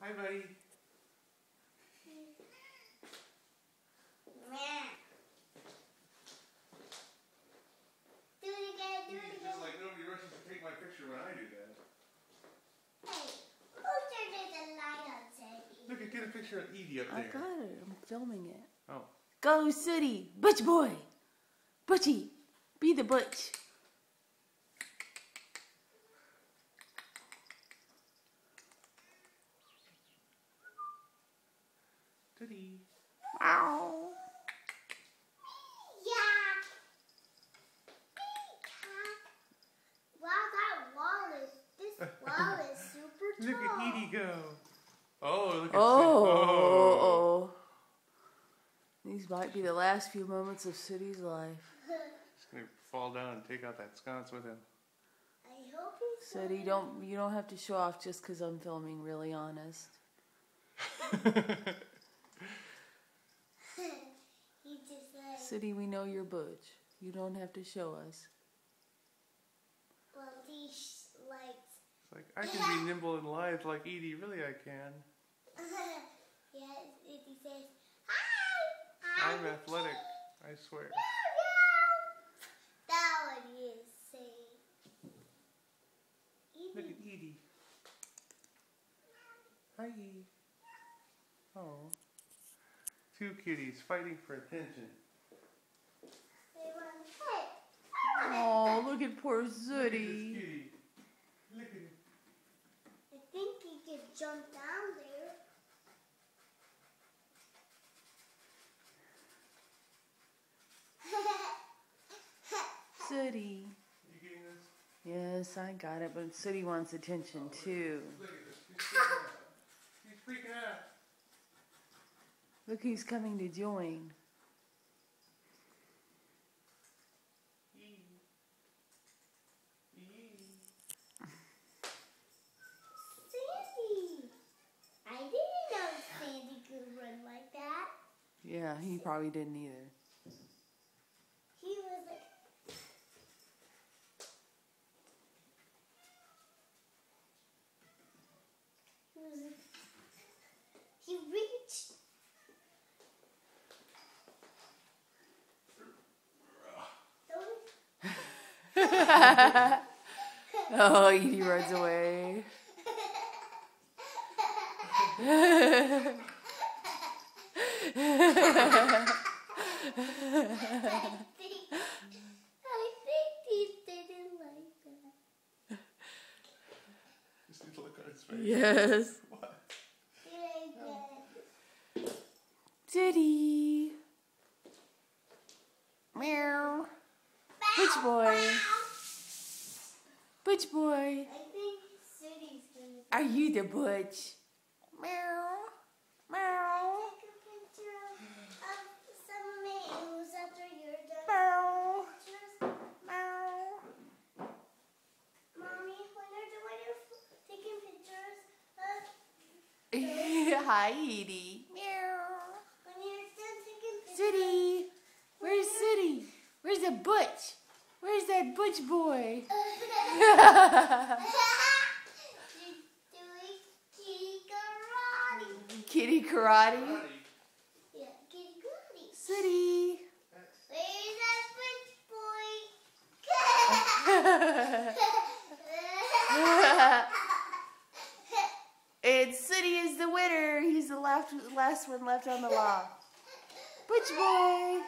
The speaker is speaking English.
Hi, buddy. Do it again, do it It's again. just like nobody rushes to take my picture when I do that. Hey, who turned the light on, Sadie? Look, get a picture of Edie up I there. got it. I'm filming it. Oh. Go City, Butch boy. Butchie, be the Butch. Goody. Ow. Yeah. Wow, this wall is super tall. Look at Edie go. Oh, look at Oh. These might be the last few moments of City's life. He's gonna fall down and take out that sconce with him. I hope he's City, you don't have to show off just because I'm filming. Really honest. He just like, City, we know you're Butch. You don't have to show us. well, these lights. It's like, I can be nimble and lithe like Edie. Really, I can. Yeah, he says, hi. I'm athletic. I swear. That one is saying. Look at Edie. Hi, Edie. Oh. Two kitties fighting for attention. Oh, look at poor Look at this City. kitty. Look at him. I think he could jump down there. City. You getting this? Yes, I got it, but City wants attention too. Look at this. He's freaking out. Look who's coming to join. Sandy! I didn't know Sandy could run like that. Yeah, he probably didn't either. He was like... He reached... Oh, Edie runs away. I think he didn't like that. Just need to look on his face. Yes. What? City. Meow. Butch boy. Butch boy. I think City's gonna Are you the Butch? Meow. Meow. take a picture of some males after you're done. Meow. Pictures. Meow. Mommy, when you're taking pictures of Hi, Edie. Meow. when you're done taking pictures. City. Where's City? Where's the Butch? Where's that Butch boy? Doing kitty karate. Kitty karate. Yeah, kitty karate. City. Where's that Butch boy? And City is the winner. He's the last one left on the law. Butch boy.